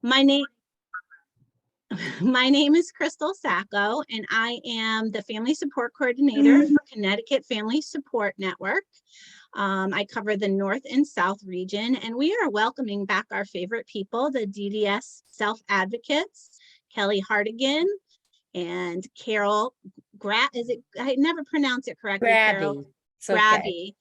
My name My name is Crystal Sacco, and I am the Family Support Coordinator for Connecticut Family Support Network. I cover the North and South region, and we are welcoming back our favorite people, the DDS South Advocates, Kelly Hartigan and Carol I never pronounce it correctly, Carol. Grabby.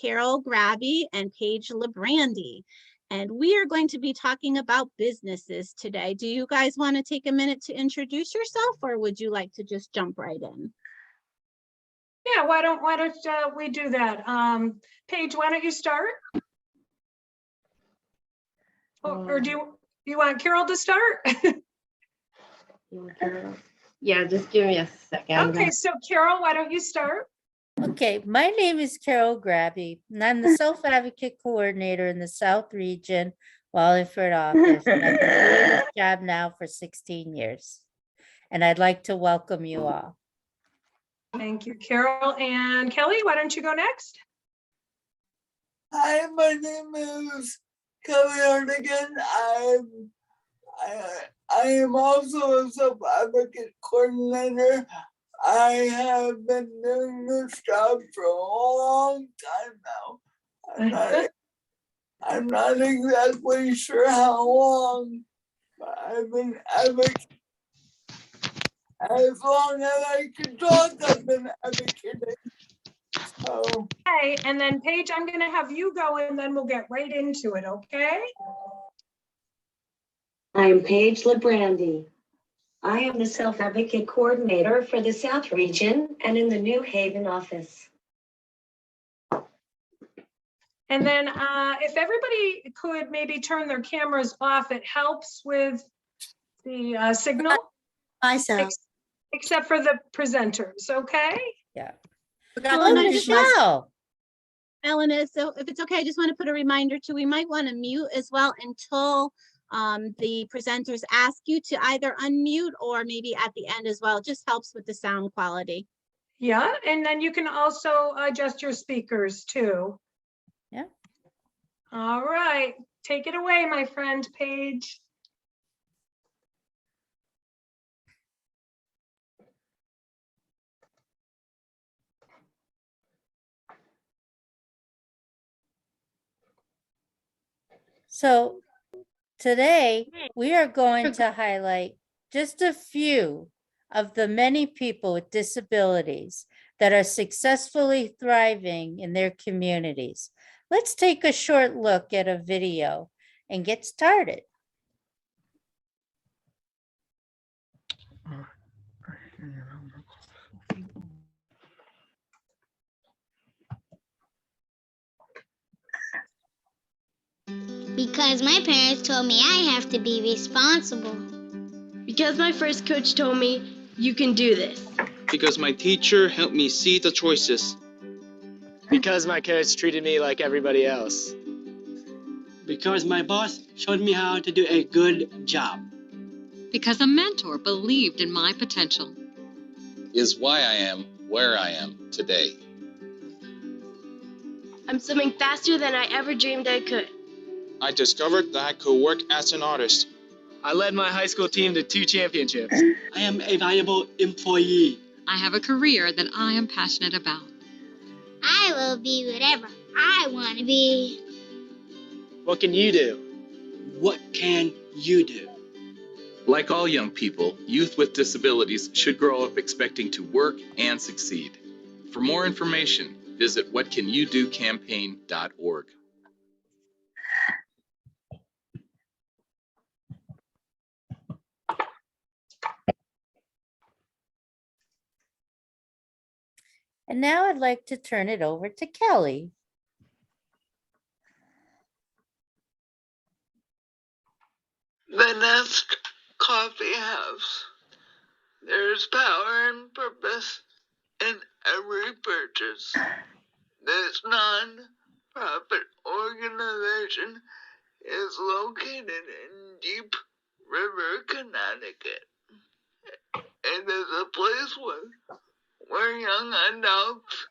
Carol Grabby and Paige Labrandy. And we are going to be talking about businesses today. Do you guys want to take a minute to introduce yourself, or would you like to just jump right in? Yeah, why don't we do that? Paige, why don't you start? Or do you want Carol to start? Yeah, just give me a second. Okay, so Carol, why don't you start? Okay, my name is Carol Grabby, and I'm the Self-Advocate Coordinator in the South Region, Wallingford office. And I've been doing this job now for 16 years. And I'd like to welcome you all. Thank you, Carol. And Kelly, why don't you go next? Hi, my name is Kelly Hartigan. I am also a self-advocate coordinator. I have been doing this job for a long time now. I'm not exactly sure how long, but I've been advocating. As long as I can talk, I've been advocating. So. Okay, and then Paige, I'm going to have you go, and then we'll get right into it, okay? I am Paige Labrandy. I am the Self-Advocate Coordinator for the South Region and in the New Haven office. And then if everybody could maybe turn their cameras off, it helps with the signal. Myself. Except for the presenters, okay? Yeah. Michelle. Elena, so if it's okay, I just want to put a reminder too. We might want to mute as well until the presenters ask you to either unmute or maybe at the end as well. It just helps with the sound quality. Yeah, and then you can also adjust your speakers too. Yeah. All right, take it away, my friend Paige. So today we are going to highlight just a few of the many people with disabilities that are successfully thriving in their communities. Let's take a short look at a video and get started. Because my parents told me I have to be responsible. Because my first coach told me, you can do this. Because my teacher helped me see the choices. Because my coach treated me like everybody else. Because my boss showed me how to do a good job. Because a mentor believed in my potential. Is why I am where I am today. I'm swimming faster than I ever dreamed I could. I discovered that I could work as an artist. I led my high school team to 2 championships. I am a valuable employee. I have a career that I am passionate about. I will be whatever I want to be. What can you do? What can you do? Like all young people, youth with disabilities should grow up expecting to work and succeed. For more information, visit whatcanyoudocampaign.org. And now I'd like to turn it over to Kelly. The Nest Coffee House. There's power and purpose in every purchase. This non-profit organization is located in Deep River, Connecticut. It is a place where young adults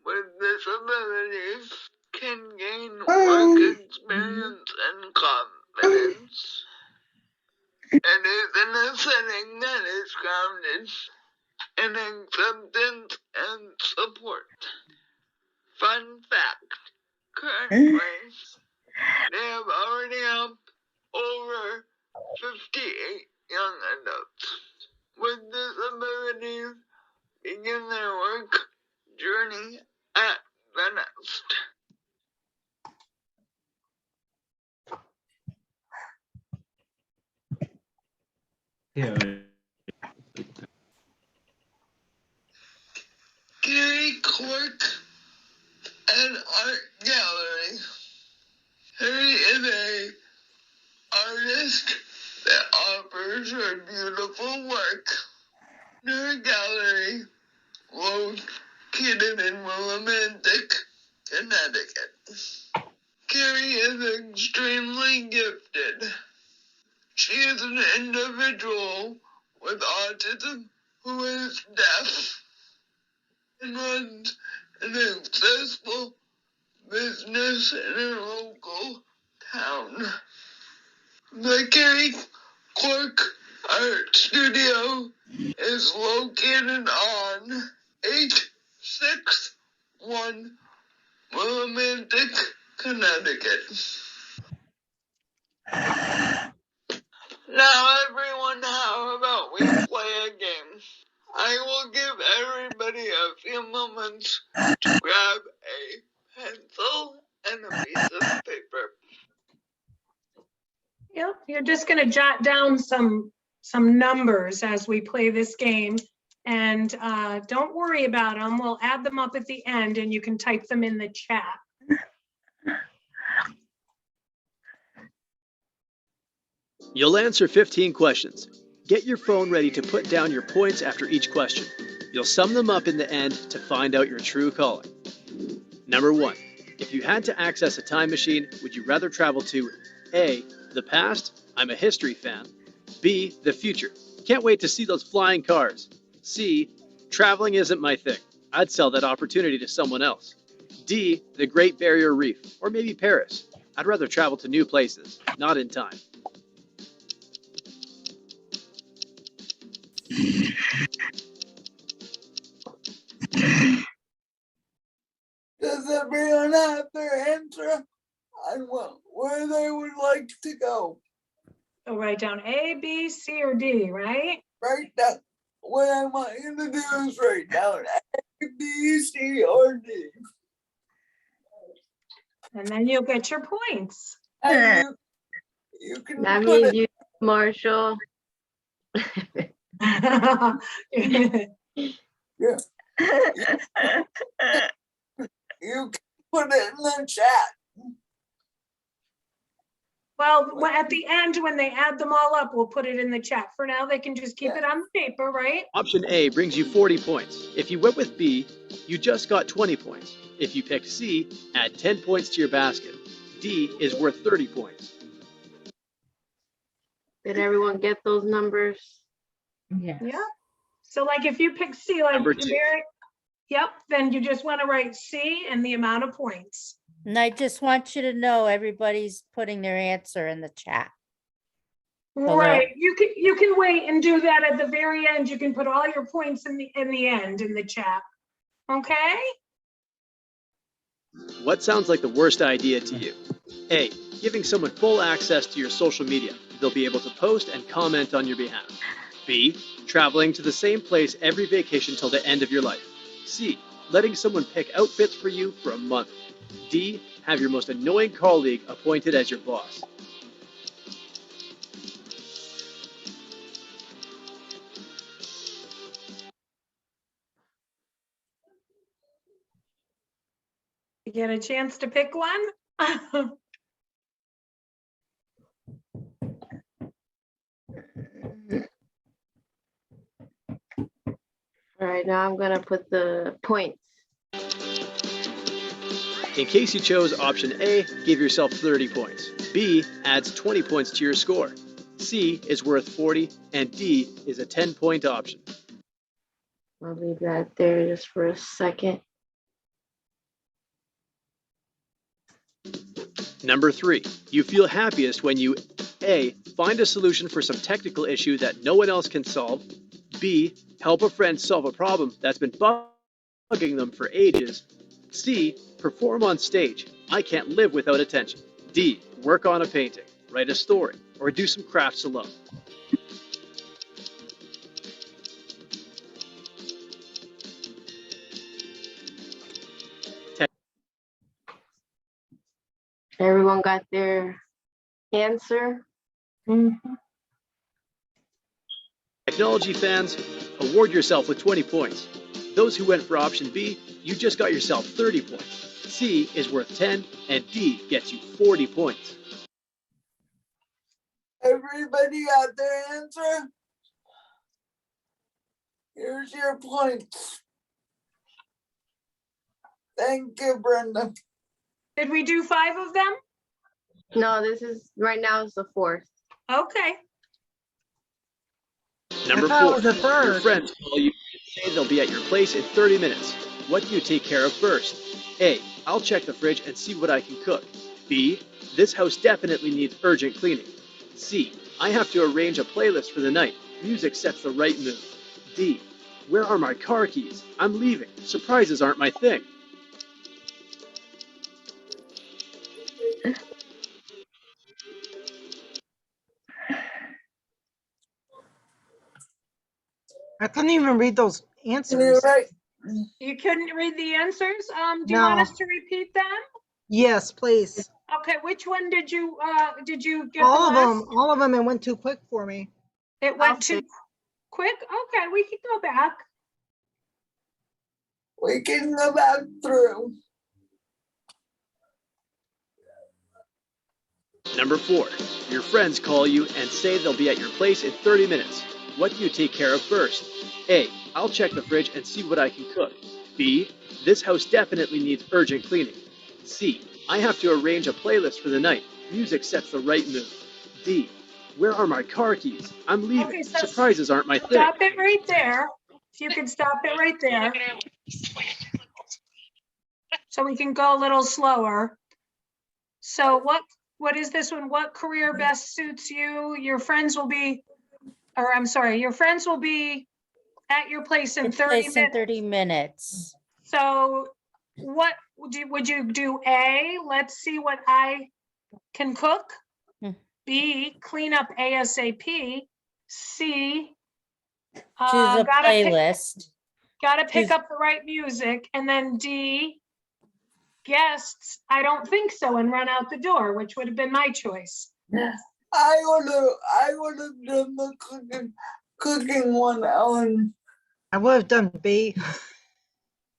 with disabilities can gain work experience and confidence. in a setting that is grounded in acceptance and support. Fun fact, currently, they have already helped over 58 young adults with disabilities begin their work journey at the Nest. Gary Cork and Art Gallery. Harry is a artist that offers her beautiful work in her gallery located in Willimantic, Connecticut. Carrie is extremely gifted. She is an individual with autism who is deaf and runs an successful business in her local town. The Carrie Cork Art Studio is located on 861 Willimantic, Connecticut. Now everyone, how about we play a game? I will give everybody a few moments to grab a pencil and a piece of paper. Yep, you're just gonna jot down some numbers as we play this game. And don't worry about them. We'll add them up at the end and you can type them in the chat. You'll answer 15 questions. Get your phone ready to put down your points after each question. You'll sum them up in the end to find out your true calling. Number 1. If you had to access a time machine, would you rather travel to A, the past? I'm a history fan. B, the future. Can't wait to see those flying cars. C, traveling isn't my thing. I'd sell that opportunity to someone else. D, the Great Barrier Reef, or maybe Paris. I'd rather travel to new places, not in time. Does everyone have their answer on where they would like to go? So write down A, B, C, or D, right? Write down. What I want you to do is write down A, B, C, or D. And then you'll get your points. And you can That put means it, you, Marshall. yeah. You can put it in the chat. Well, at the end, when they add them all up, we'll put it in the chat. For now, they can just keep it on the paper, right? Option A brings you 40 points. If you went with B, you just got 20 points. If you picked C, add 10 points to your basket. D is worth 30 points. Did everyone get those numbers? Yes. Yeah. So like if you pick C, like Number 2. Mary, yep, then you just want to write C and the amount of points. And I just want you to know everybody's putting their answer in the chat. Right. You can wait and do that at the very end. You can put all your points in the end in the chat. Okay? What sounds like the worst idea to you? A, giving someone full access to your social media. They'll be able to post and comment on your behalf. B, traveling to the same place every vacation till the end of your life. C, letting someone pick outfits for you for a month. D, have your most annoying colleague appointed as your boss. You get a chance to pick one. All right, now I'm gonna put the points. In case you chose option A, give yourself 30 points. B adds 20 points to your score. C is worth 40, and D is a 10-point option. I'll leave that there just for a second. Number 3, you feel happiest when you A, find a solution for some technical issue that no one else can solve. B, help a friend solve a problem that's been bugging them for ages. C, perform on stage. I can't live without attention. D, work on a painting, write a story, or do some crafts alone. Everyone got their answer? Technology fans, award yourself with 20 points. Those who went for option B, you just got yourself 30 points. C is worth 10, and D gets you 40 points. Everybody got their answer? Here's your points. Thank you, Brenda. Did we do 5 of them? No, this is right now is the 4th. Okay. Number 4, your friends call you and say they'll be at your place in 30 minutes. What do you take care of first? A, I'll check the fridge and see what I can cook. B, this house definitely needs urgent cleaning. C, I have to arrange a playlist for the night. Music sets the right mood. D, where are my car keys? I'm leaving. Surprises aren't my thing. I couldn't even read those You're answers. right. You couldn't read the answers? Do you want No. us to repeat them? Yes, please. Okay, which one did you get All the of last? them. All of them. It went too quick for me. It went too quick? Okay, we can go back. We can go back through. Number 4, your friends call you and say they'll be at your place in 30 minutes. What do you take care of first? A, I'll check the fridge and see what I can cook. B, this house definitely needs urgent cleaning. C, I have to arrange a playlist for the night. Music sets the right mood. D, where are my car keys? I'm leaving. Okay, so Surprises aren't my thing. stop it right there. If you could stop it right there. So we can go a little slower. So what is this one? What career best suits you? Your friends will be, or I'm sorry, your friends will be at your place in 30 Place in minutes. 30 minutes. So what would you do? A, let's see what I can cook. Hmm. B, clean up ASAP. C, Choose a playlist. Gotta pick Choose- up the right music. And then D, guests, I don't think so, and run out the door, which would have been my choice. I would have done the cooking one, Ellen. I would have done B.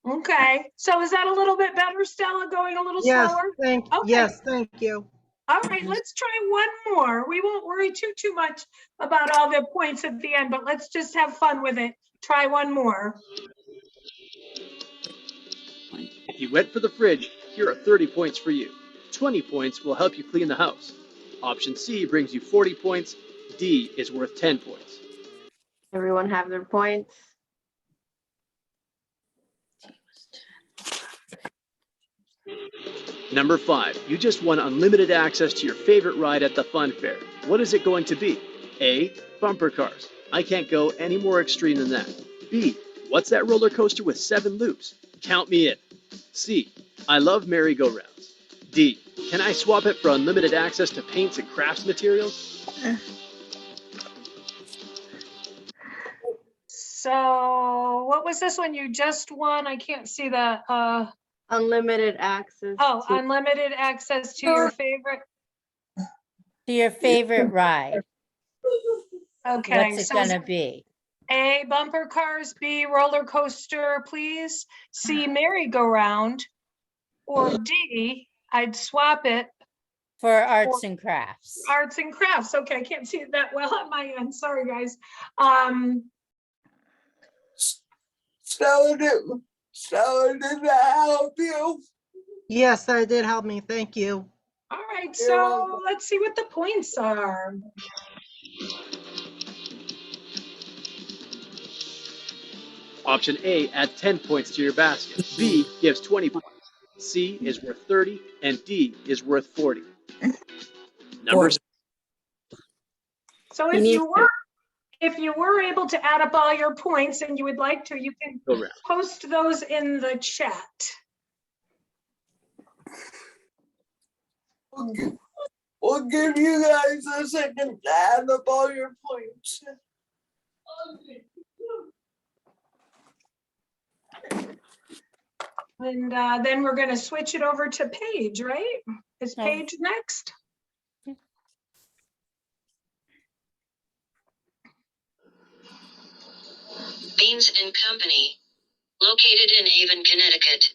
Okay, so is that a little bit better, Stella, going a little Yes, slower? thank Okay. yes, thank you. All right, let's try one more. We won't worry too much about all the points at the end, but let's just have fun with it. Try one more. If you went for the fridge, here are 30 points for you. 20 points will help you clean the house. Option C brings you 40 points. D is worth 10 points. Everyone have their points? Number 5, you just won unlimited access to your favorite ride at the fun fair. What is it going to be? A, bumper cars. I can't go any more extreme than that. B, what's that roller coaster with 7 loops? Count me in. C, I love merry-go-rounds. D, can I swap it for unlimited access to paints and crafts materials? So what was this one you just won? I can't see that. Unlimited access. Oh, to- unlimited access to your favorite. To your favorite ride. Okay, What's it so gonna be? A, bumper cars, B, roller coaster, please. C, merry-go-round. Or D, I'd swap it. For arts and crafts. Arts and crafts. Okay, I can't see it that well on my end. Sorry, guys. Stella, did that help you? Yes, that did help me. Thank you. All right, You're so welcome. let's see what the points are. Option A adds 10 points to your basket. B gives 20 points. C is worth 30, and D is worth 40. Number 6, So if you were able to add up all your points and you would like to, you can post those in the chat. Okay. We'll give you guys a second to add up all your points. And then we're going to switch it over to Paige, right? Is Paige next? Beans and Company, located in Haven, Connecticut.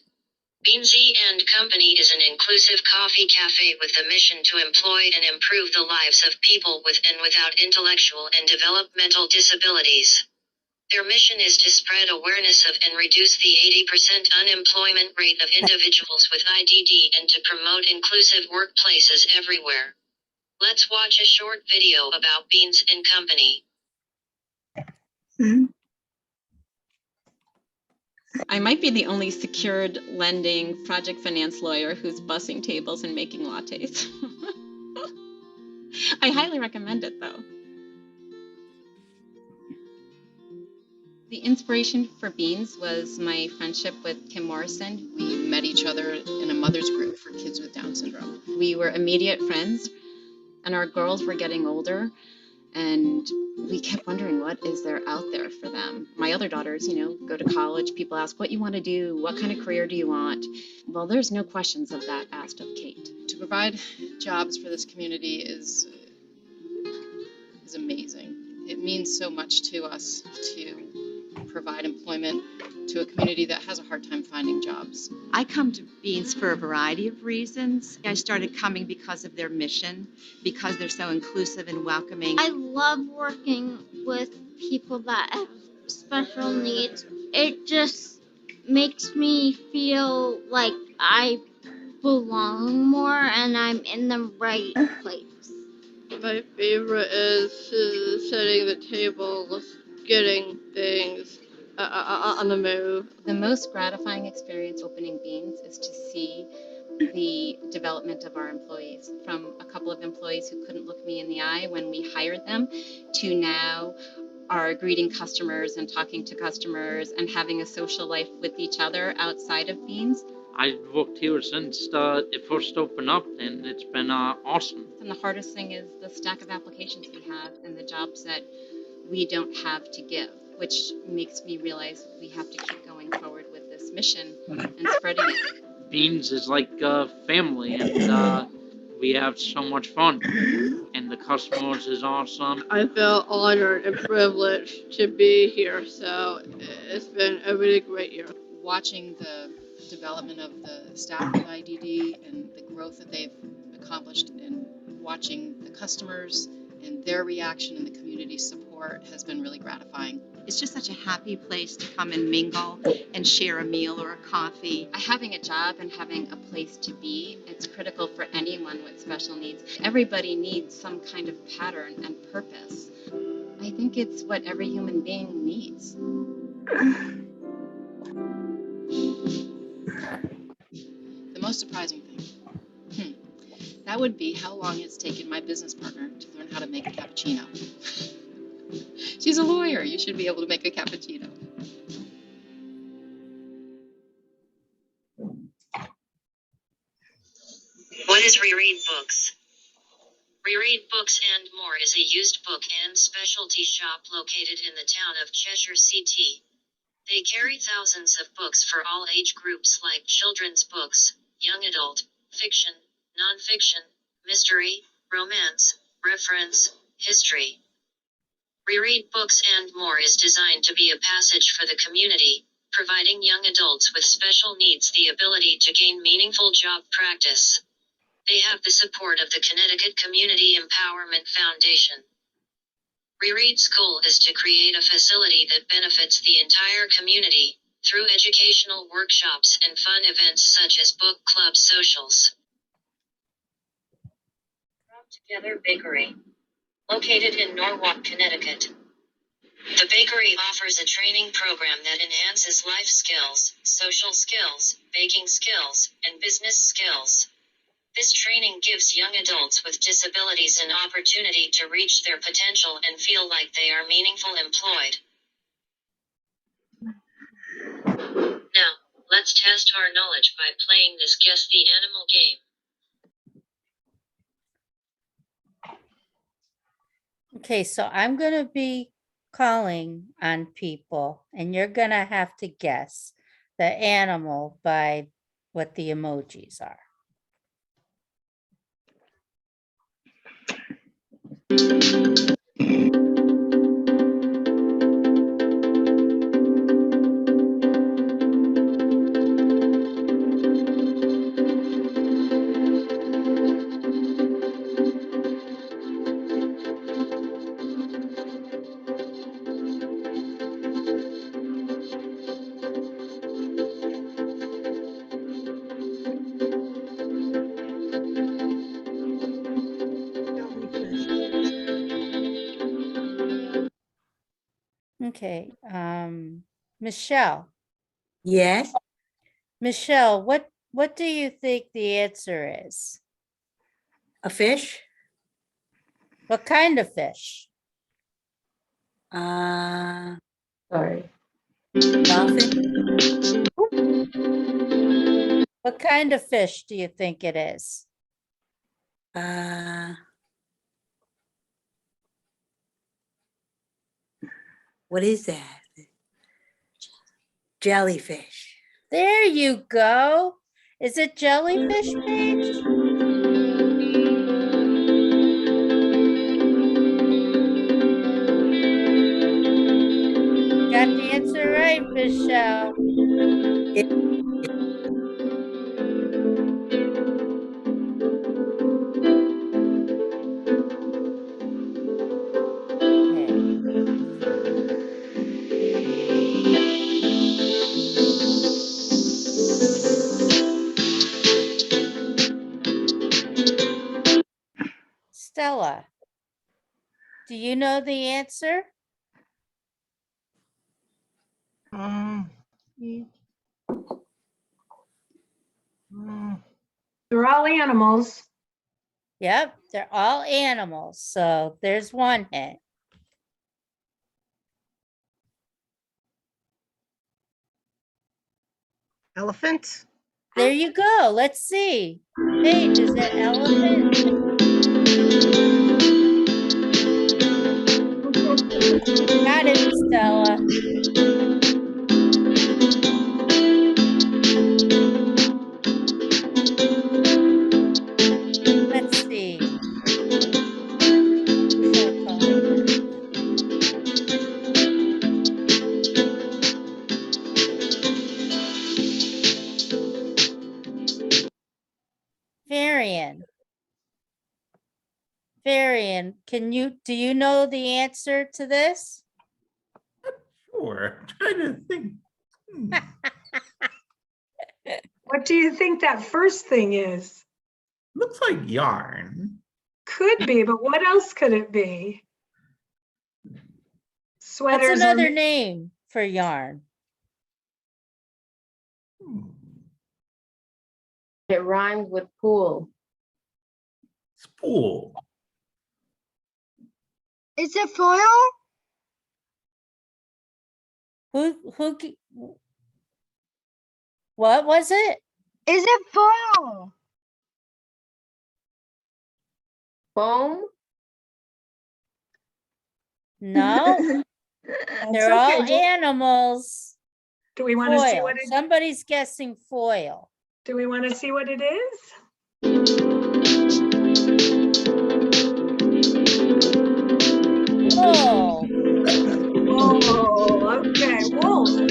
Beansy and Company is an inclusive coffee cafe with the mission to employ and improve the lives of people with and without intellectual and developmental disabilities. Their mission is to spread awareness of and reduce the 80% unemployment rate of individuals with IDD and to promote inclusive workplaces everywhere. Let's watch a short video about Beans and Company. I might be the only secured lending project finance lawyer who's bussing tables and making lattes. I highly recommend it though. The inspiration for Beans was my friendship with Kim Morrison. We met each other in a mother's group for kids with Down syndrome. We were immediate friends and our girls were getting older and we kept wondering what is there out there for them. My other daughters, go to college. People ask what you want to do, what kind of career do you want? Well, there's no questions of that asked of Kate. To provide jobs for this community is amazing. It means so much to us to provide employment to a community that has a hard time finding jobs. I come to Beans for a variety of reasons. I started coming because of their mission, because they're so inclusive and welcoming. I love working with people that have special needs. It just makes me feel like I belong more and I'm in the right place. My favorite is setting the tables, getting things on the move. The most gratifying experience opening Beans is to see the development of our employees, from a couple of employees who couldn't look me in the eye when we hired them to now are greeting customers and talking to customers and having a social life with each other outside of Beans. I've worked here since it first opened up, and it's been awesome. And the hardest thing is the stack of applications we have and the jobs that we don't have to give, which makes me realize we have to keep going forward with this mission and spreading it. Beans is like family, and we have so much fun, and the customers is awesome. I feel honored and privileged to be here, so it's been a really great year. Watching the development of the staff with IDD and the growth that they've accomplished, and watching the customers and their reaction and the community support has been really gratifying. It's just such a happy place to come and mingle and share a meal or a coffee. Having a job and having a place to be, it's critical for anyone with special needs. Everybody needs some kind of pattern and purpose. I think it's what every human being needs. The most surprising thing, that would be how long it's taken my business partner to learn how to make a cappuccino. She's a lawyer. You should be able to make a cappuccino. What is Reread Books? Reread Books and More is a used book and specialty shop located in the town of Cheshire, CT. They carry thousands of books for all age groups like children's books, young adult, fiction, nonfiction, mystery, romance, reference, history. Reread Books and More is designed to be a passage for the community, providing young adults with special needs the ability to gain meaningful job practice. They have the support of the Connecticut Community Empowerment Foundation. Reread's goal is to create a facility that benefits the entire community through educational workshops and fun events such as book club socials. Together Bakery, located in Norwalk, Connecticut. The bakery offers a training program that enhances life skills, social skills, baking skills, and business skills. This training gives young adults with disabilities an opportunity to reach their potential and feel like they are meaningful employed. Now, let's test our knowledge by playing this Guess the Animal game. Okay, so I'm gonna be calling on people and you're gonna have to guess the animal by what the emojis are. Okay, Michelle. Yes. Michelle, what do you think the answer is? A fish? What kind of fish? Sorry. Dolphin? What kind of fish do you think it is? What is that? Jellyfish. There you go. Is it jellyfish, Paige? Got the answer right, Michelle. Stella, do you know the answer? They're all animals. Yep, they're all animals. So there's one hint. Elephant? There you go. Let's see. Paige, is it elephant? Got it, Stella. Let's see. Who should I call next? Varian. Varian, do you know the answer to this? Sure. I'm trying to think. What do you think that first thing is? Looks like yarn. Could be, but what else could it be? Sweaters. What's another name for yarn? It rhymes with pool. Spool. Is it foil? What was it? Is it foil? Foam? No, they're all animals. Do we want to see Foil. what it? Somebody's guessing foil. Do we want to see what it is? Wool. Oh, okay, wool. Who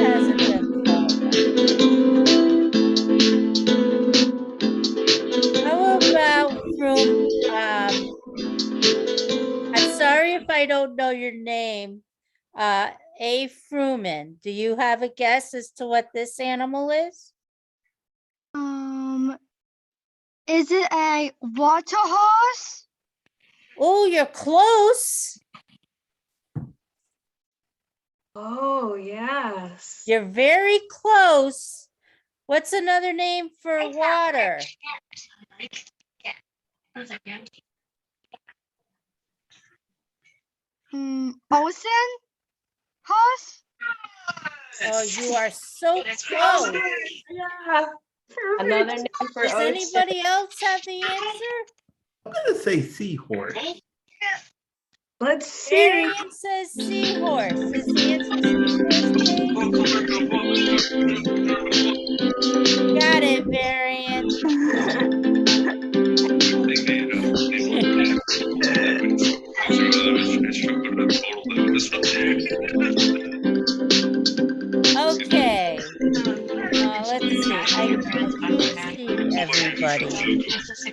hasn't been called on? How about from I'm sorry if I don't know your name. A. Fruman. Do you have a guess as to what this animal is? Is it a water horse? Oh, you're close. Oh, yes. You're very close. What's another name for water? Ocean? Horse? Oh, you are so close. Yeah. Another Perfect. name for Does ocean. anybody else have the answer? I'm gonna say seahorse. Let's see. Variant says seahorse. Is the answer seahorse, Paige? Got it, Variant. Okay. Let's see. I can't see everybody. See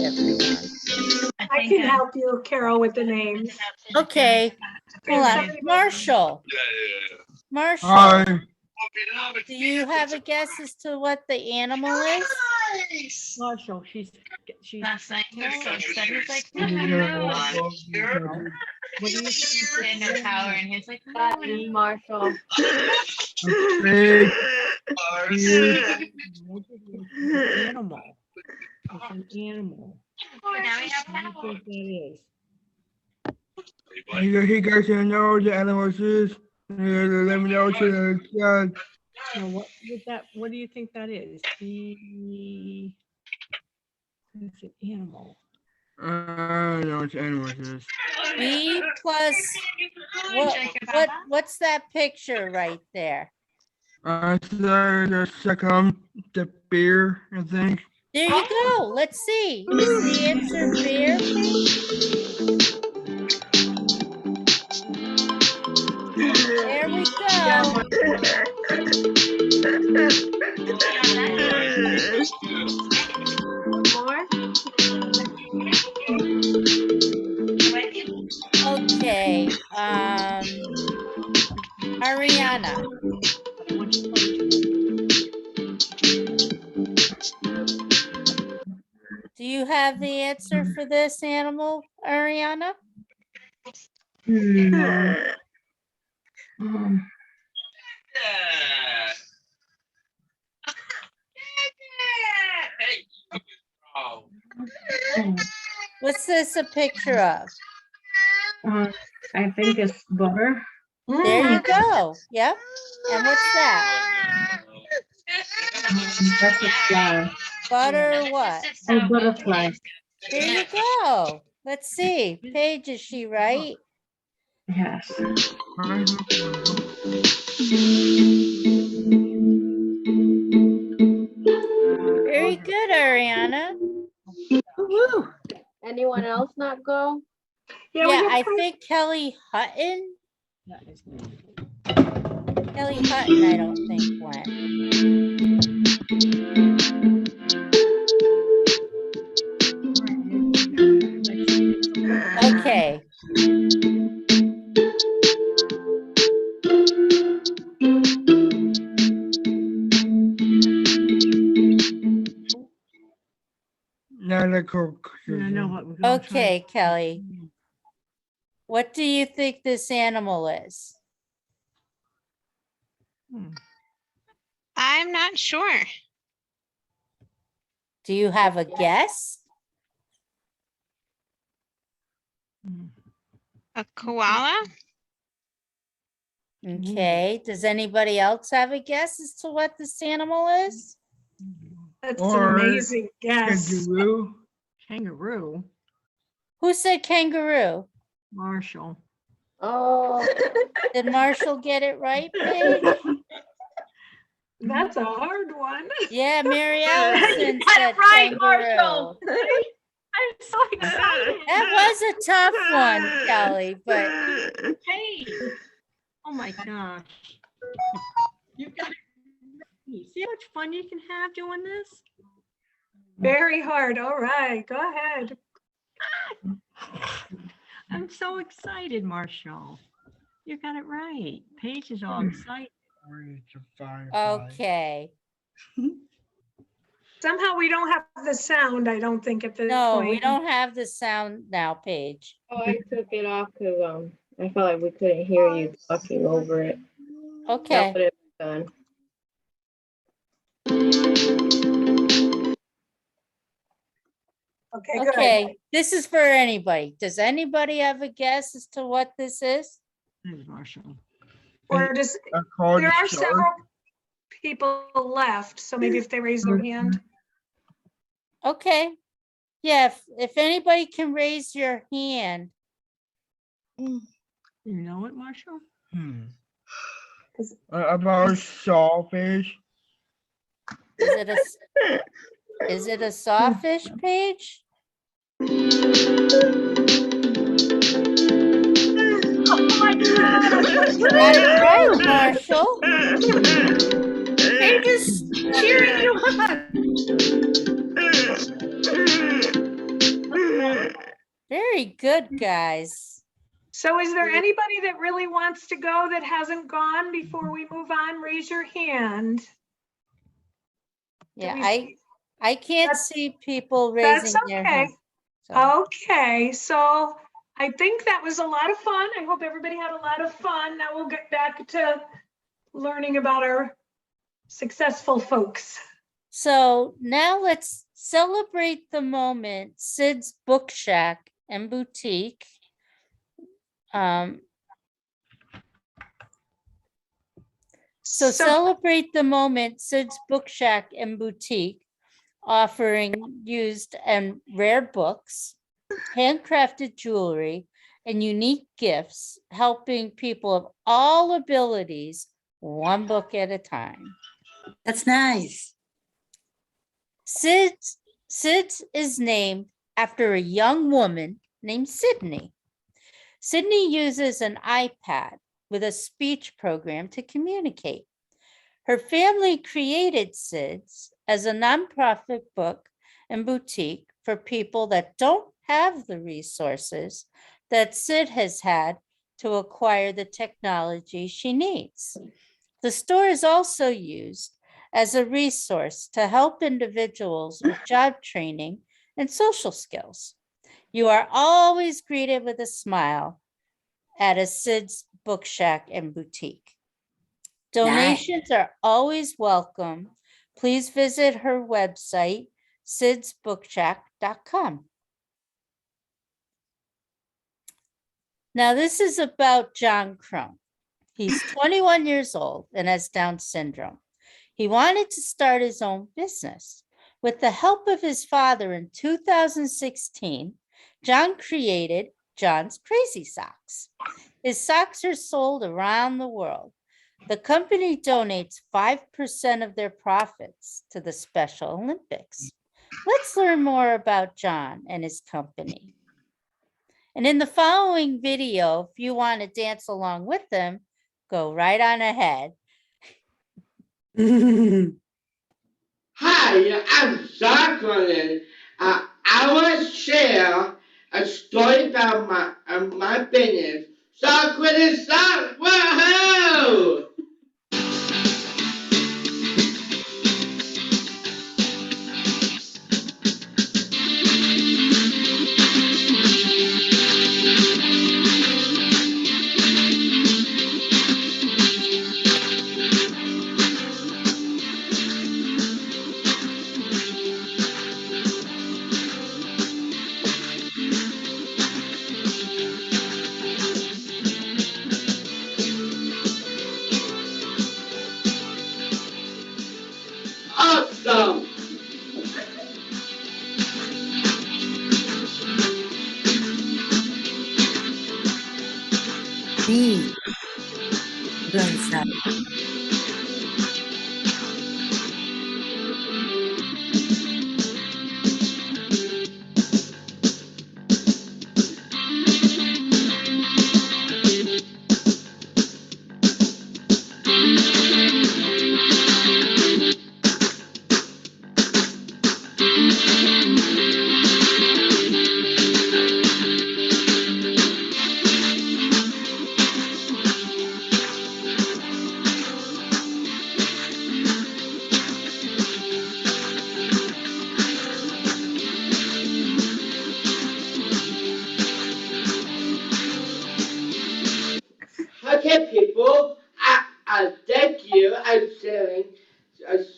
everyone. I can help you, Carol, with the names. Okay. Hold on. Somebody- Marshall. Marshall. Hi. Do you have a guess as to what the animal is? Marshall, she's Last night, their son was like, What what what do you think? in their power? And he's like, That is Marshall. Big. Animal. It's an animal. but now we have What do you think that is? You guys can know the animals is. Let me know to the No, what do you think that is? It's an animal. I know what animals is. B plus what's that picture right there? The second, the beer, I think. There you go. Let's see. Is the answer bear, Paige? There we go. Okay. Ariana. Do you have the answer for this animal, Ariana? What's this a picture of? I think it's butter. There you go. Yep. And what's that? That's a fly. Butter what? Oh, butterfly. There you go. Let's see. Paige, is she right? Yes. Very good, Ariana. Woo-hoo. Anyone else not go? Yeah, I think Kelly Hutton. Kelly Hutton, I don't think went. Okay. Not a cook. Okay, Kelly. What do you think this animal is? I'm not sure. Do you have a guess? A koala? Okay. Does anybody else have a guess as to what this animal is? That's an amazing guess. Kangaroo. Kangaroo. Who said kangaroo? Marshall. Oh. Did Marshall get it right, Paige? That's a hard one. Yeah, Mary Allison got said it right, kangaroo. Marshall. I'm so excited. That was a tough one, Kelly, but Hey. Oh my gosh. You got it. See how much fun you can have doing this? Very hard. All right, go ahead. I'm so excited, Marshall. You got it right. Paige is all excited. okay. Somehow we don't have the sound, I don't think, at this No, point. we don't have the sound now, Paige. Oh, I took it off because I felt like we couldn't hear you talking over it. That Okay. would have been done. Okay, good. Okay, this is for anybody. Does anybody have a guess as to what this is? There's Marshall. Or just, A card there are shark. several people left, so maybe if they raise their hand. Okay. Yeah, if anybody can raise your hand. You know it, Marshall? About sawfish. Is it a sawfish page? Got it right, Marshall. They're just cheering you on. Very good, guys. So is there anybody that really wants to go that hasn't gone before we move on? Raise your hand. Yeah, we I can't see people raising That's their okay. hand. So, Okay, so I think that was a lot of fun. I hope everybody had a lot of fun. Now we'll get back to learning about our successful folks. so now let's celebrate the moment Sid's Book Shack and Boutique. So celebrate the moment Sid's Book Shack and Boutique offering used and rare books, handcrafted jewelry, and unique gifts, helping people of all abilities, one book at a time. That's nice. Sid's is named after a young woman named Sydney. Sydney uses an iPad with a speech program to communicate. Her family created Sid's as a nonprofit book and boutique for people that don't have the resources that Sid has had to acquire the technology she needs. The store is also used as a resource to help individuals with job training and social skills. You are always greeted with a smile at a Sid's Book Shack and Boutique. Donations are always welcome. Please visit her website, sidsbookshack.com. Now, this is about John Crone. He's 21 years old and has Down syndrome. He wanted to start his own business. With the help of his father in 2016, John created John's Crazy Socks. His socks are sold around the world. The company donates 5% of their profits to the Special Olympics. Let's learn more about John and his company. And in the following video, if you want to dance along with them, go right on ahead. Hi, I'm John Cronin. I will share a story about my business. John Cronin, woohoo! Awesome! Sí. Danza.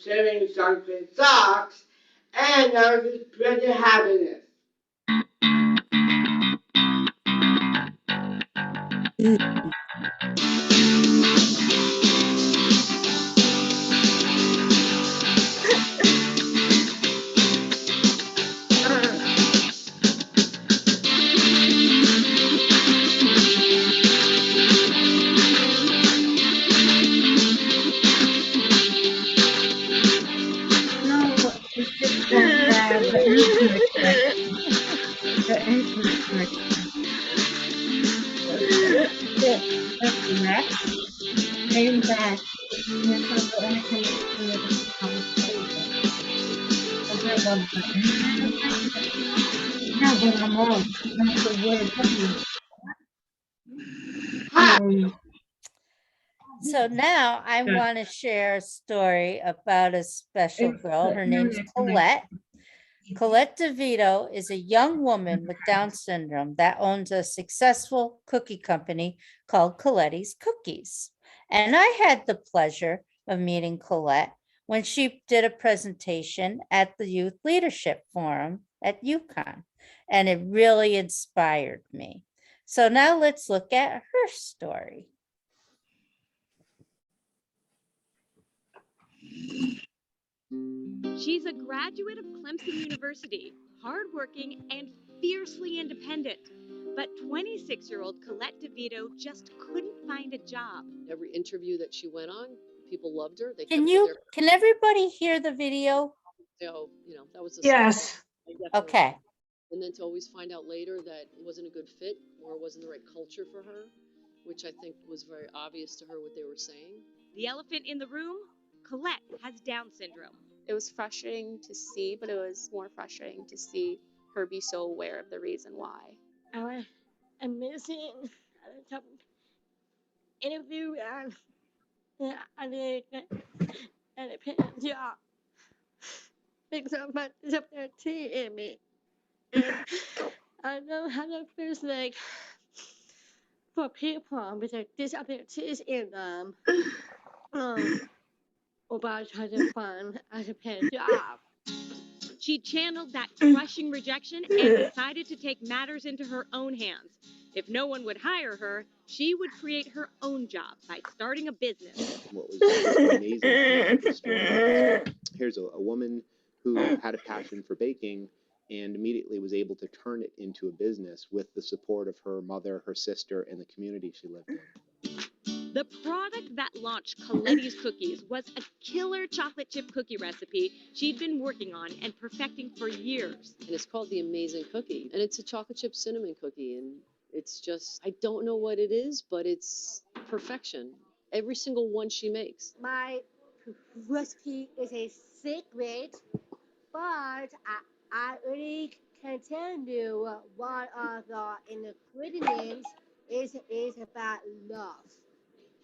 sharing socks, and I was just pretty happiness. No, it's just that the anchor is correct. The anchor is correct. That's correct. Saying that there's no anything to conversation. Okay, well, no, but I'm wrong. That's the word W. So now I want to share a story about a special girl. Her name's Colette. Colette DeVito is a young woman with Down syndrome that owns a successful cookie company called Colette's Cookies. And I had the pleasure of meeting Colette when she did a presentation at the Youth Leadership Forum at UConn, and it really inspired me. So now let's look at her story. She's a graduate of Clemson University, hardworking and fiercely independent. But 26-year-old Colette DeVito just couldn't find a job. Every interview that she went on, people loved her. They Can everybody hear the video? So, that was a Yes. Okay. And then to always find out later that it wasn't a good fit or it wasn't the right culture for her, which I think was very obvious to her what they were saying. The elephant in the room? Colette has Down syndrome. It was frustrating to see, but it was more frustrating to see her be so aware of the reason why. I was amazing at the top interview and I did an independent job because of my disability in me. And I know how to feel like for people with disabilities in them about trying to find a independent job. She channeled that crushing rejection and decided to take matters into her own hands. If no one would hire her, she would create her own job by starting a business. What was amazing about this story is here's a woman who had a passion for baking and immediately was able to turn it into a business with the support of her mother, her sister, and the community she lived in. The product that launched Colette's Cookies was a killer chocolate chip cookie recipe she'd been working on and perfecting for years. And it's called the Amazing Cookie. And it's a chocolate chip cinnamon cookie. And it's just, I don't know what it is, but it's perfection. Every single one she makes. My recipe is a secret, but I really can tell you what are the ingredients is about love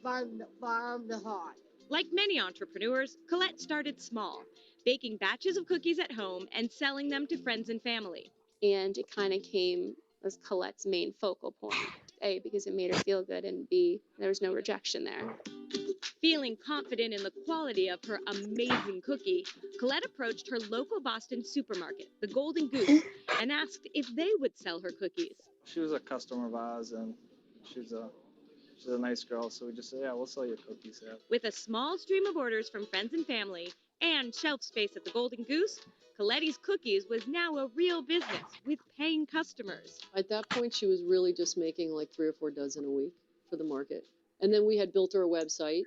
from the heart. Like many entrepreneurs, Colette started small, baking batches of cookies at home and selling them to friends and family. And it kind of came as Colette's main focal point. A, because it made her feel good, and B, there was no rejection there. Feeling confident in the quality of her amazing cookie, Colette approached her local Boston supermarket, the Golden Goose, and asked if they would sell her cookies. She was a customer of ours, and she's a nice girl, so we just said, yeah, we'll sell your cookies. Yeah. With a small stream of orders from friends and family and shelf space at the Golden Goose, Colette's Cookies was now a real business with paying customers. At that point, she was really just making like 3 or 4 dozen a week for the market. And then we had built her a website.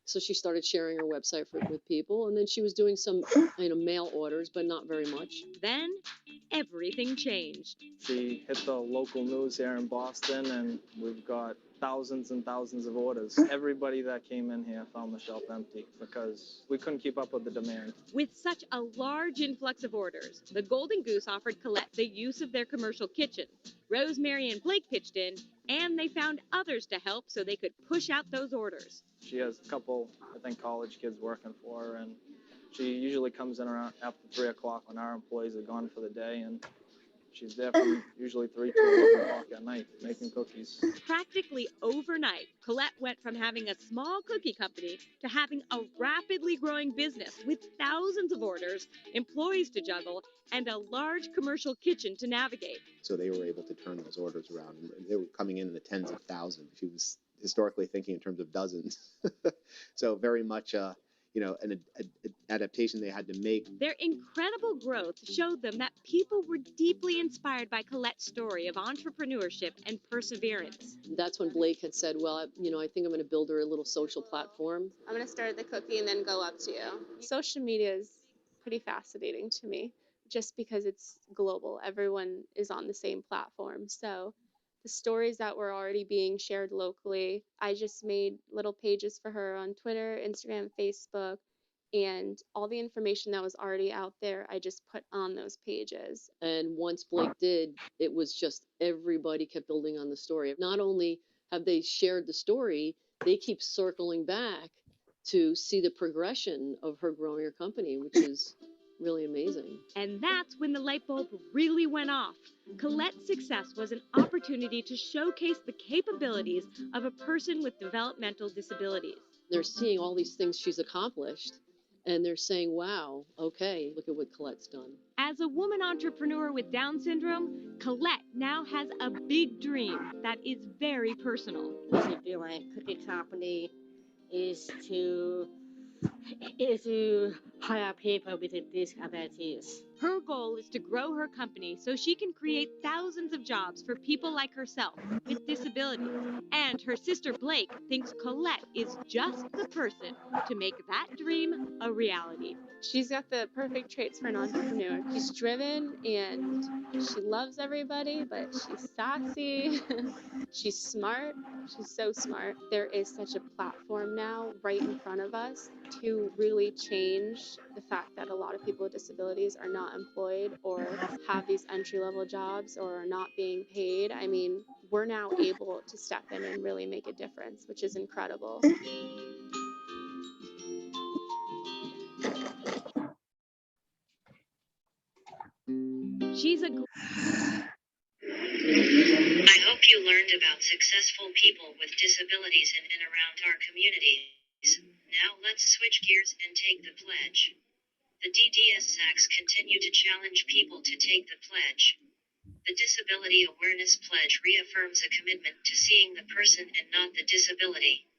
So she started sharing her website with people. And then she was doing some, mail orders, but not very much. Then everything changed. She hit the local news here in Boston, and we've got thousands and thousands of orders. Everybody that came in here found the shelf empty because we couldn't keep up with the demand. With such a large influx of orders, the Golden Goose offered Colette the use of their commercial kitchen. Rosemary and Blake pitched in, and they found others to help so they could push out those orders. She has a couple, I think, college kids working for her, and she usually comes in around after 3 o'clock when our employees are gone for the day, and She's there from usually 3 to 11 o'clock at night making cookies. Practically overnight, Colette went from having a small cookie company to having a rapidly growing business with thousands of orders, employees to juggle, and a large commercial kitchen to navigate. So they were able to turn those orders around. And they were coming in the tens of thousands. She was historically thinking in terms of dozens. So very much, an adaptation they had to make. Their incredible growth showed them that people were deeply inspired by Colette's story of entrepreneurship and perseverance. That's when Blake had said, well, I think I'm going to build her a little social platform. I'm going to start the cookie and then go up to you. Social media is pretty fascinating to me just because it's global. Everyone is on the same platform. So the stories that were already being shared locally, I just made little pages for her on Twitter, Instagram, Facebook, and all the information that was already out there, I just put on those pages. And once Blake did, it was just everybody kept building on the story. Not only have they shared the story, they keep circling back to see the progression of her growing her company, which is really amazing. And that's when the light bulb really went off. Colette's success was an opportunity to showcase the capabilities of a person with developmental disabilities. They're seeing all these things she's accomplished, and they're saying, wow, okay, look at what Colette's done. As a woman entrepreneur with Down syndrome, Colette now has a big dream that is very personal. To do my cookie company is to hire people with disabilities. Her goal is to grow her company so she can create thousands of jobs for people like herself with disabilities. And her sister Blake thinks Colette is just the person to make that dream a reality. She's got the perfect traits for an entrepreneur. She's driven and she loves everybody, but she's sassy. She's smart. She's so smart. There is such a platform now right in front of us to really change the fact that a lot of people with disabilities are not employed or have these entry-level jobs or are not being paid. I mean, we're now able to step in and really make a difference, which is incredible. She's a I hope you learned about successful people with disabilities in and around our communities. Now let's switch gears and take the pledge. The DDS South continue to challenge people to take the pledge. The Disability Awareness Pledge reaffirms a commitment to seeing the person and not the disability.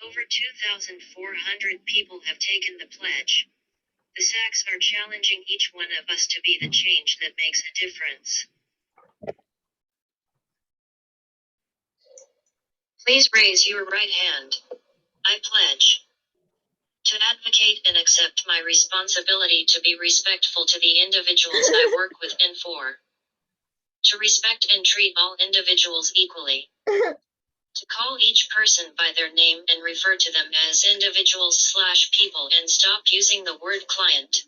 Over 2,400 people have taken the pledge. The Sachs are challenging each one of us to be the change that makes a difference. Please raise your right hand. I pledge to advocate and accept my responsibility to be respectful to the individuals I work with and for. To respect and treat all individuals equally. To call each person by their name and refer to them as individuals/people and stop using the word client.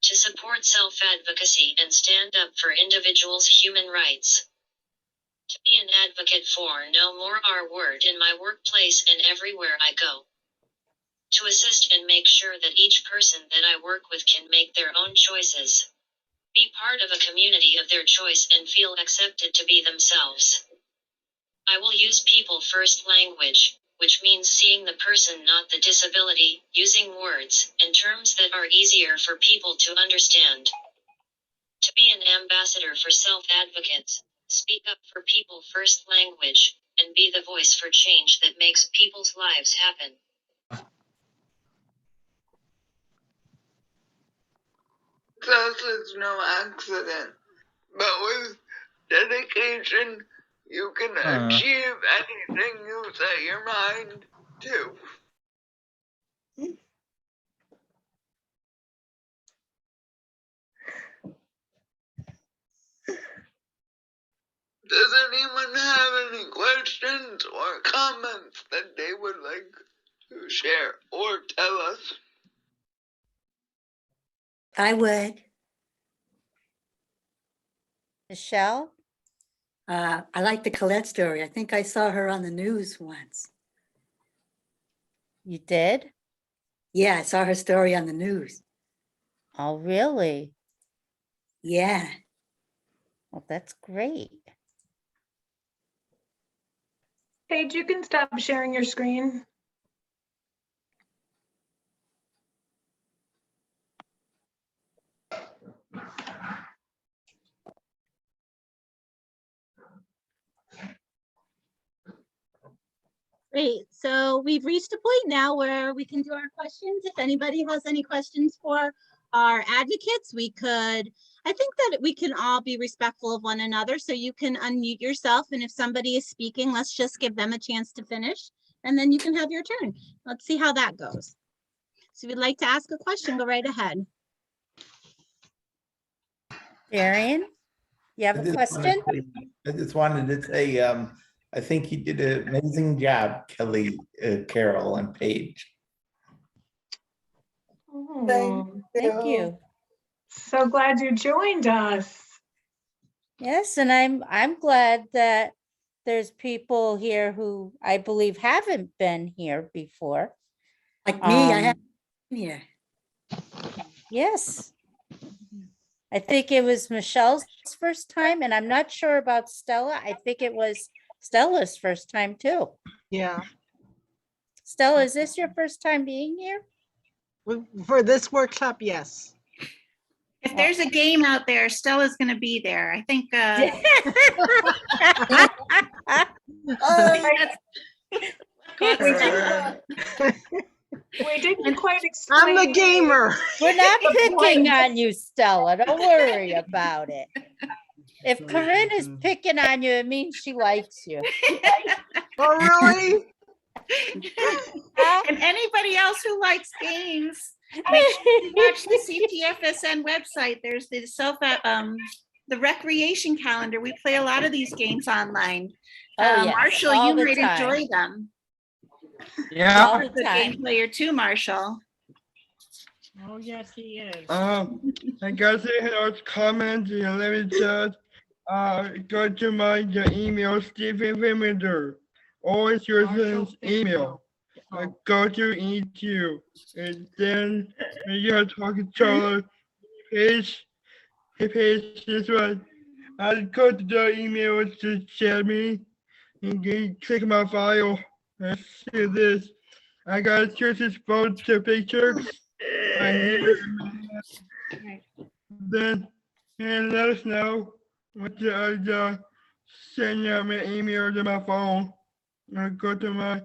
To support self-advocacy and stand up for individuals' human rights. To be an advocate for no more R word in my workplace and everywhere I go. To assist and make sure that each person that I work with can make their own choices. Be part of a community of their choice and feel accepted to be themselves. I will use people first language, which means seeing the person not the disability, using words and terms that are easier for people to understand. To be an ambassador for self-advocates, speak up for people first language, and be the voice for change that makes people's lives happen. Success is no accident, but with dedication, you can achieve anything you set your mind to. Does anyone have any questions or comments that they would like to share or tell us? I would. Michelle? I like the Colette story. I think I saw her on the news once. You did? Yeah, I saw her story on the news. Oh, really? Yeah. Well, that's great. Paige, you can stop sharing your screen. Great. So we've reached a point now where we can do our questions. If anybody has any questions for our advocates, I think that we can all be respectful of one another. So you can unmute yourself. And if somebody is speaking, let's just give them a chance to finish. And then you can have your turn. Let's see how that goes. So if you'd like to ask a question, go right ahead. Darian, you have a question? I just wanted to say, I think you did an amazing job, Kelly, Carol, and Paige. Thank you. So glad you joined us. Yes, and I'm glad that there's people here who I believe haven't been here before. Like me, I haven't been here. Yes. I think it was Michelle's first time, and I'm not sure about Stella. I think it was Stella's first time too. Yeah. Stella, is this your first time being here? For this workshop, yes. If there's a game out there, Stella's going to be there. I think. We didn't quite explain. I'm the gamer. We're not picking on you, Stella. Don't worry about it. If Corinne is picking on you, it means she likes you. Oh, really? And anybody else who likes games, make sure you watch the CTFSN website. There's the recreation calendar. We play a lot of these games online. Oh, yes, Marshall, all you the might time. enjoy them. Yeah. You're a good game player too, Marshall. Oh, yes, he is. I guess it has comments. Let me just go to my email, Stephen Remender. Always your email. Go to E2. And then when you're talking to Charlie, Paige this one. I'll go to the email to share me. And click my file. And see this. I got Church's phone to pictures. Then and let us know what the send out my email to my phone. I go to my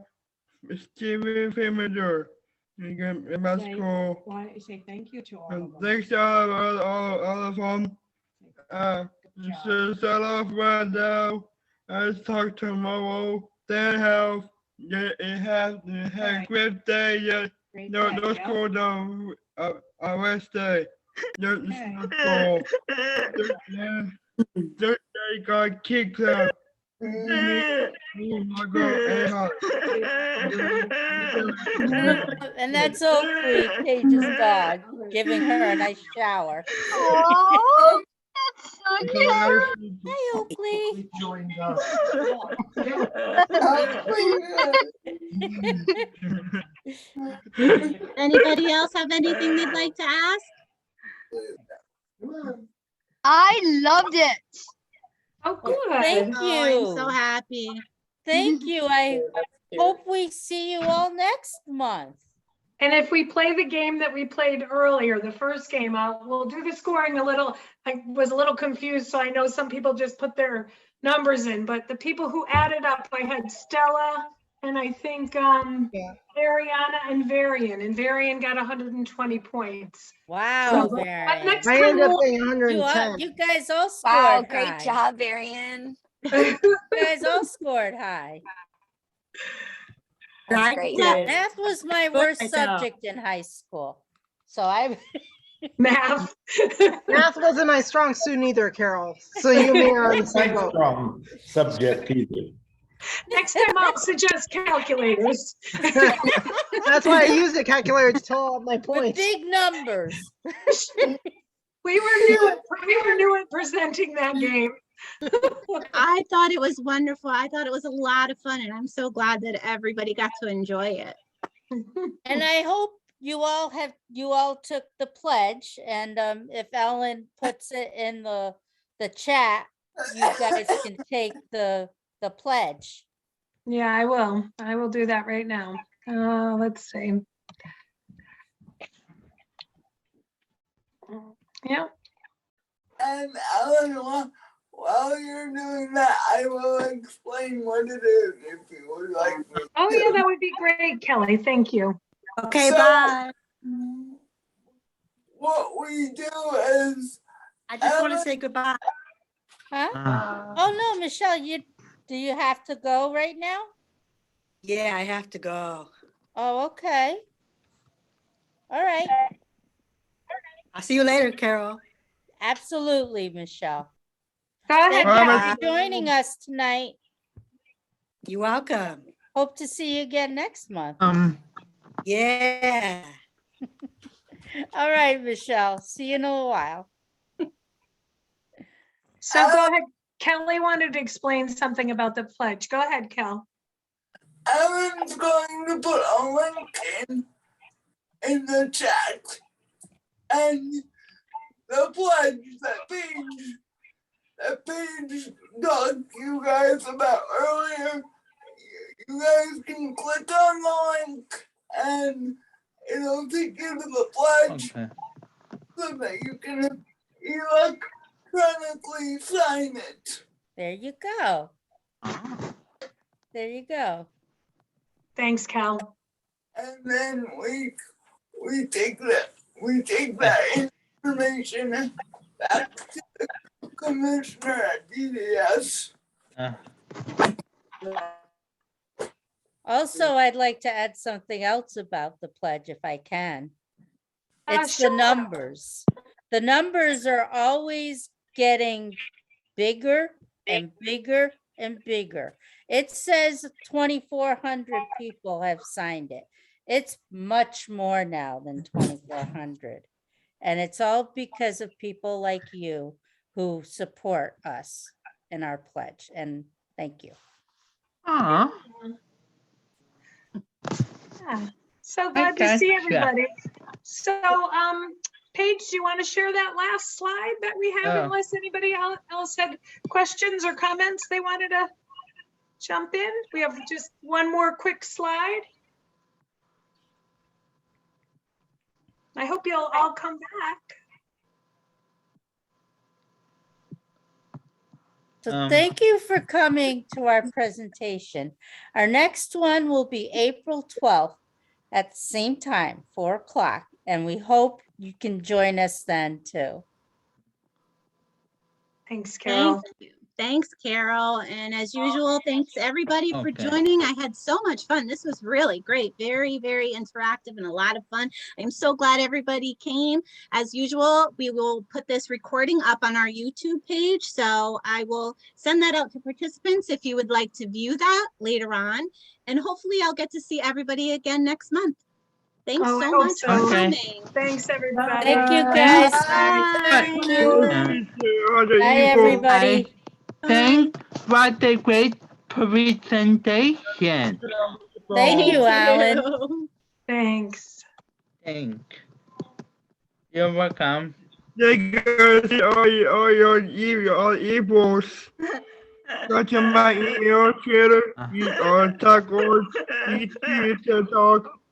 Stephen Remender. In my school. Why don't you say thank you to all And of them? thanks to all of them. So start off right now. Let's talk tomorrow. Then have a great day. No school, no rest day. No school. Thursday got kicked out. And that's Oakley, Paige's dog, giving her a nice shower. Oh, that's so cute. Hi, Oakley. Anybody else have anything they'd like to ask? I loved it. Oh, good. Thank Oh, I'm you. so happy. Thank you. I hope we see you all next month. And if we play the game that we played earlier, the first game, we'll do the scoring a little. I was a little confused, so I know some people just put their numbers in, but the people who added up, I had Stella and I think Ariana and Varian got 120 points. Wow, So, Varian. but next I time ended up we'll- being 110. You guys all scored Wow, high. great job, Varian. You guys all scored high. That's great. Math was my worst I know. subject in high school. So I math. Math wasn't my strong suit either, Carol. So you and me are on the same boat. Strong subject either. Next time I'll suggest calculators. That's why I use the calculator to tell all my with points. big numbers. We were new at presenting that game. I thought it was wonderful. I thought it was a lot of fun, and I'm so glad that everybody got to enjoy it. And I hope you all took the pledge. And if Ellen puts it in the chat, you guys can take the pledge. Yeah, I will. I will do that right now. Let's see. Yeah. And Alan, while you're doing that, I will explain what it is if you would like me Oh, to. yeah, that would be great, Kelly. Thank you. Okay, So- bye. What we do is, I just want to Alan- say goodbye. Huh? Oh, no, Michelle, do you have to go right now? Yeah, I have to go. Oh, okay. All right. I'll see you later, Carol. Absolutely, Michelle. Go ahead, Thank you Kelly. for joining us tonight. You're welcome. Hope to see you again next month. Yeah. Uh, All right, Michelle. See you in a while. So go ahead. Kelly wanted to explain something about the pledge. Go ahead, Kel. Alan's going to put a link in the chat. And the pledge that Paige talked to you guys about earlier, you guys can click on the link and it'll take you to the pledge so that you can electronically sign it. There you go. There you go. Thanks, Kel. And then we take that information back to the commissioner at DDS. Also, I'd like to add something else about the pledge if I can. It's Sure. the numbers. The numbers are always getting bigger and bigger and bigger. It says 2,400 people have signed it. It's much more now than 2,400. And it's all because of people like you who support us in our pledge. And thank you. Yeah. So glad to see everybody. So, Paige, do you want to share that last slide that we have, unless anybody else had questions or comments they wanted to jump in? We have just one more quick slide. I hope you'll all come back. So thank you for coming to our presentation. Our next one will be April 12th at the same time, 4 o'clock. And we hope you can join us then too. Thanks, Carol. Thank you. Thanks, Carol. And as usual, thanks everybody for joining. I had so much fun. This was really great. Very, very interactive and a lot of fun. I'm so glad everybody came. As usual, we will put this recording up on our YouTube page. So I will send that out to participants if you would like to view that later on. And hopefully I'll get to see everybody again next month. Thanks so much for coming. Thanks, everybody. Thank you, guys. Bye. Bye, everybody. Thanks for the great presentation. Thank you, Alan. Thanks. You're welcome. Thank you, all your emails. Go to my email, Twitter, talk,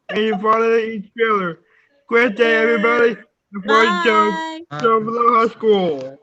and you follow each other. Great day, everybody. Before you Bye. High School.